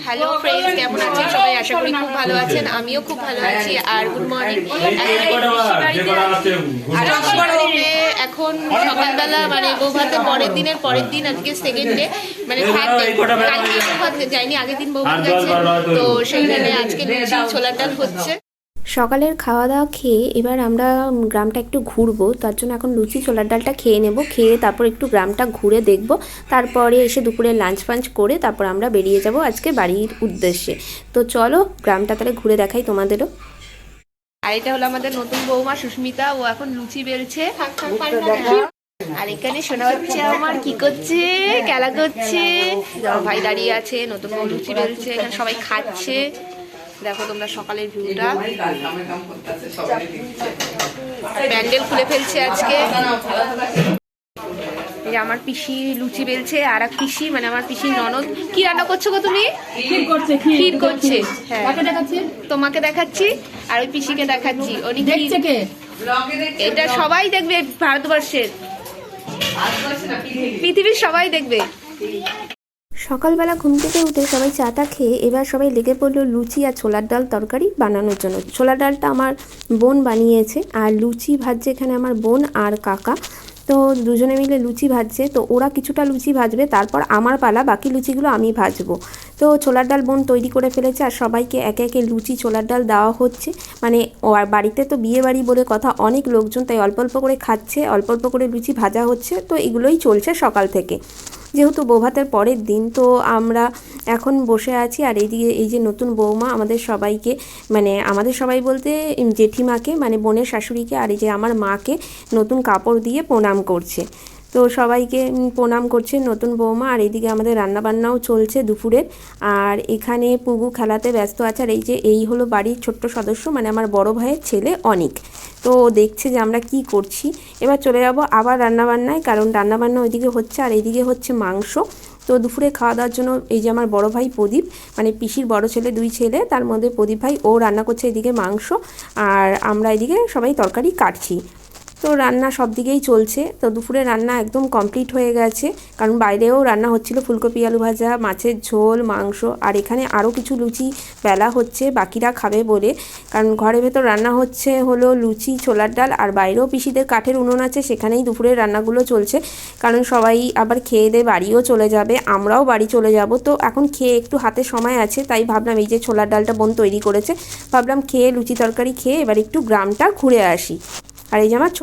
Hello friends, কেমন আছেন সবাই? আশা করি খুব ভালো আছেন। আমিও খুব ভালো আছি। আর গুড মর্নিং। এখন সকালবেলা মানে বৌভাতের পরের দিন আজকে সেকেন্ড ডে, মানে থার্ড ডে। কালকে বৌভাত যায়নি, আগের দিন বৌভাত গেছে, তো সেইখানে আজকে লুচি ছোলার ডাল হচ্ছে। সকালের খাওয়া দাওয়া খেয়ে এবার আমরা গ্রামটা একটু ঘুরবো, তার জন্য এখন লুচি ছোলার ডালটা খেয়ে নেব। খেয়ে তারপর একটু গ্রামটা ঘুরে দেখব, তারপরে এসে দুপুরে লাঞ্চ ফাঞ্চ করে তারপর আমরা বেরিয়ে যাব আজকে বাড়ির উদ্দেশ্যে। তো চলো গ্রামটা তাহলে ঘুরে দেখাই তোমাদেরও। আর এটা হলো আমাদের নতুন বৌমা সুস্মিতা, ও এখন লুচি বেলছে। আর এখানে শোনা হচ্ছে আমার কি করছে, খেলা করছে। ভাই দাঁড়িয়ে আছে, নতুন বউ লুচি বেলছে, এখানে সবাই খাচ্ছে। দেখো তোমরা সকালের ভিউটা। প্যান্ডেল খুলে ফেলছে আজকে। আমার পিসি লুচি বেলছে, আর এক পিসি মানে আমার পিসির ননদ। কি রান্না করছো গো তুমি? ক্ষীর করছে। হ্যাঁ, তোমাকে দেখাচ্ছি আর ওই পিসিকে দেখাচ্ছি। উনি এটা সবাই দেখবে, ভারতবর্ষের, পৃথিবীর সবাই দেখবে। সকালবেলা ঘুম থেকে উঠে সবাই চাটা খেয়ে এবার সবাই লেগে পড়লো লুচি আর ছোলার ডাল তরকারি বানানোর জন্য। ছোলার ডালটা আমার বোন বানিয়েছে, আর লুচি ভাজছে এখানে আমার বোন আর কাকা। তো দুজনে মিলে লুচি ভাজছে। তো ওরা কিছুটা লুচি ভাজবে, তারপর আমার পালা, বাকি লুচিগুলো আমি ভাজবো। তো ছোলার ডাল বোন তৈরি করে ফেলেছে, আর সবাইকে একে একে লুচি ছোলার ডাল দেওয়া হচ্ছে। মানে আর বাড়িতে তো বিয়ে বাড়ি বলে কথা, অনেক লোকজন, তাই অল্প অল্প করে খাচ্ছে, অল্প অল্প করে লুচি ভাজা হচ্ছে। তো এগুলোই চলছে সকাল থেকে, যেহেতু বৌভাতের পরের দিন। তো আমরা এখন বসে আছি, আর এইদিকে এই যে নতুন বৌমা আমাদের সবাইকে, মানে আমাদের সবাই বলতে জেঠিমাকে, মানে বোনের শাশুড়িকে, আর এই যে আমার মাকে নতুন কাপড় দিয়ে প্রণাম করছে। তো সবাইকে প্রণাম করছে নতুন বৌমা। আর এইদিকে আমাদের রান্নাবান্নাও চলছে দুপুরের। আর এখানে পুগু খেলাতে ব্যস্ত আছে। আর এই হলো বাড়ির ছোট্ট সদস্য, মানে আমার বড় ভাইয়ের ছেলে অনিক। তো দেখছে যে আমরা কি করছি। এবার চলে যাব আবার রান্নাবান্নায়, কারণ রান্নাবান্না ওইদিকে হচ্ছে আর এইদিকে হচ্ছে মাংস। তো দুপুরে খাওয়া দাওয়ার জন্য এই যে আমার বড় ভাই প্রদীপ, মানে পিসির বড় ছেলে, দুই ছেলে, তার মধ্যে প্রদীপ ভাই, ও রান্না করছে এদিকে মাংস, আর আমরা এদিকে সবাই তরকারি কাটছি। তো রান্না সব দিকেই চলছে। তো দুপুরে রান্না একদম কমপ্লিট হয়ে গেছে, কারণ বাইরেও রান্না হচ্ছিল, ফুলকপি আলু ভাজা, মাছের ঝোল, মাংস, আর এখানে আরও কিছু লুচি বেলা হচ্ছে বাকিরা খাবে বলে। কারণ ঘরের ভেতর রান্না হলো লুচি ছোলার ডাল, আর বাইরেও পিসিদের কাঠের উনুন আছে, সেখানেই দুপুরের রান্নাগুলো চলছে। কারণ সবাই আবার খেয়ে দিয়ে বাড়িও চলে যাবে, আমরাও বাড়ি চলে যাব। তো এখন খেয়ে একটু হাতে সময় আছে, তাই ভাবলাম এই যে ছোলার ডালটা বোন তৈরি করেছে, ভাবলাম খেয়ে লুচি তরকারি খেয়ে এবার একটু গ্রামটা ঘুরে আসি। আর এই যে আমার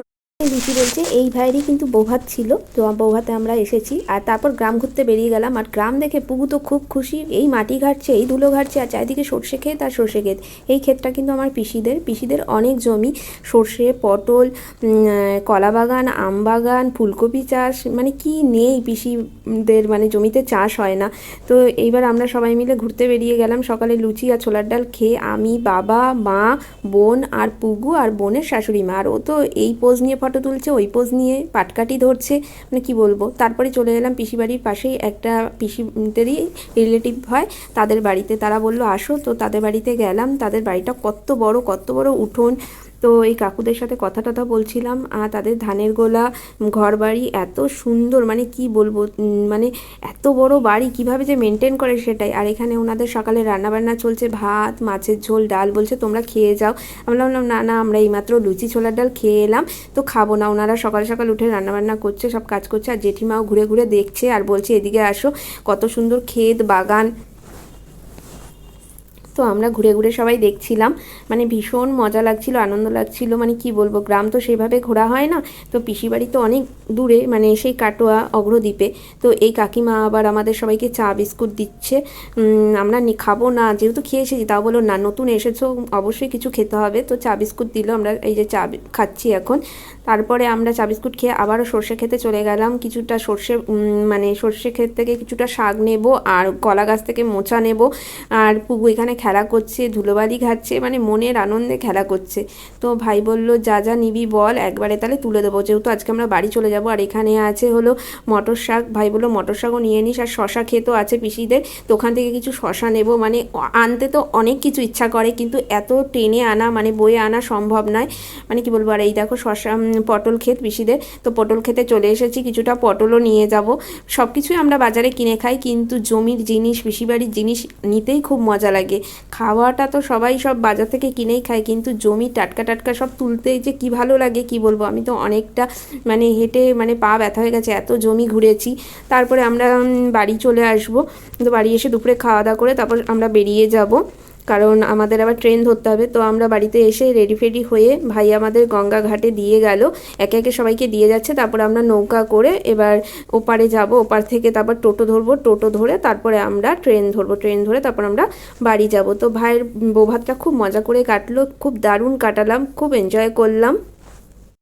লুচি বলছে এই ভাইয়েরই কিন্তু বৌভাত ছিল, তো বৌভাতে আমরা এসেছি। আর তারপর গ্রাম ঘুরতে বেরিয়ে গেলাম। আর গ্রাম দেখে পুগু তো খুব খুশি, এই মাটি ঘাটছে, এই ধুলো ঘাটছে, আর চারিদিকে সর্ষে ক্ষেত আর সর্ষে ক্ষেত। এই ক্ষেতটা কিন্তু আমার পিসিদের অনেক জমি, সর্ষে, পটল, কলা বাগান, আম বাগান, ফুলকপি চাষ, মানে কি নেই পিসিদের, মানে জমিতে চাষ হয় না। তো এইবার আমরা সবাই মিলে ঘুরতে বেরিয়ে গেলাম। সকালে লুচি আর ছোলার ডাল খেয়ে আমি, বাবা, মা, বোন আর পুগু আর বোনের শাশুড়ি মা। আর ও তো এই পোজ নিয়ে ফটো তুলছে, ওই পোজ নিয়ে পাটকাঠি ধরছে, মানে কি বলবো। তারপরে চলে এলাম পিসি বাড়ির পাশেই একটা পিসিদেরই রিলেটিভ হয়, তাদের বাড়িতে। তারা বললো আসো, তো তাদের বাড়িতে গেলাম। তাদের বাড়িটা কত বড় উঠোন। তো এই কাকুদের সাথে কথা টথা বলছিলাম। আর তাদের ধানের গোলা, ঘর বাড়ি এত সুন্দর, মানে কি বলবো, মানে এত বড় বাড়ি কিভাবে যে মেনটেন করে সেটাই। আর এখানে ওনাদের সকালে রান্নাবান্না চলছে, ভাত, মাছের ঝোল, ডাল। বলছে তোমরা খেয়ে যাও। আমরা বললাম না, আমরা এইমাত্র লুচি ছোলার ডাল খেয়ে এলাম, তো খাবো না। ওনারা সকাল সকাল উঠে রান্নাবান্না করছে, সব কাজ করছে। আর জেঠিমাও ঘুরে ঘুরে দেখছে আর বলছে এদিকে আসো, কত সুন্দর ক্ষেত বাগান। তো আমরা ঘুরে ঘুরে সবাই দেখছিলাম, মানে ভীষণ মজা লাগছিল, আনন্দ লাগছিল, মানে কি বলবো। গ্রাম তো সেইভাবে ঘোরা হয় না, তো পিসি বাড়ি তো অনেক দূরে, মানে সেই কাটোয়া অগ্রদ্বীপে। তো এই কাকিমা আবার আমাদের সবাইকে চা বিস্কুট দিচ্ছে। আমরা খাবো না, যেহেতু খেয়ে এসেছি, তাও বলো না নতুন এসেছো অবশ্যই কিছু খেতে হবে। তো চা বিস্কুট দিল, আমরা এই যে চা খাচ্ছি এখন। তারপরে আমরা চা বিস্কুট খেয়ে আবারও সর্ষে খেতে চলে গেলাম। কিছুটা সর্ষে ক্ষেত থেকে কিছুটা শাক নেব, আর কলা গাছ থেকে মোচা নেব। আর পুগু এখানে খেলা করছে, ধুলোবালি ঘাটছে, মানে মনের আনন্দে খেলা করছে। তো ভাই বলল যা যা নিবি বল, একবারে তাহলে তুলে দেবো, যেহেতু আজকে আমরা বাড়ি চলে যাব। আর এখানে আছে হলো মটর শাক, ভাই বললো মটর শাকও নিয়ে নিস। আর শশা খেতেও আছে পিসিদের, তো ওখান থেকে কিছু শশা নেব। মানে আনতে তো অনেক কিছু ইচ্ছা করে, কিন্তু এত টেনে আনা, মানে বয়ে আনা সম্ভব নয়, মানে কি বলবো। আর এই দেখো শশা পটল ক্ষেত পিসিদের, তো পটল খেতে চলে এসেছি, কিছুটা পটলও নিয়ে যাব। সব কিছুই আমরা বাজারে কিনে খাই, কিন্তু জমির জিনিস, পিসিবাড়ির জিনিস নিতেই খুব মজা লাগে। খাওয়াটা তো সবাই সব বাজার থেকে কিনেই খায়, কিন্তু জমি টাটকা টাটকা সব তুলতেই যে কি ভালো লাগে কি বলবো। আমি তো অনেকটা মানে হেঁটে মানে পা ব্যথা হয়ে গেছে, এত জমি ঘুরেছি। তারপরে আমরা বাড়ি চলে আসবো, তো বাড়ি এসে দুপুরে খাওয়া দাওয়া করে তারপর আমরা বেরিয়ে যাব, কারণ আমাদের আবার ট্রেন ধরতে হবে। তো আমরা বাড়িতে এসে রেডি ফেডি হয়ে ভাই আমাদের গঙ্গা ঘাটে দিয়ে গেল, একে একে সবাইকে দিয়ে যাচ্ছে। তারপর আমরা নৌকা করে এবার ওপারে যাব, ওপার থেকে তারপর টোটো ধরবো, টোটো ধরে তারপরে আমরা ট্রেন ধরবো, ট্রেন ধরে তারপর আমরা বাড়ি যাব। তো ভাইয়ের বৌভাতটা খুব মজা করে কাটলো, খুব দারুণ কাটালাম, খুব এনজয় করলাম।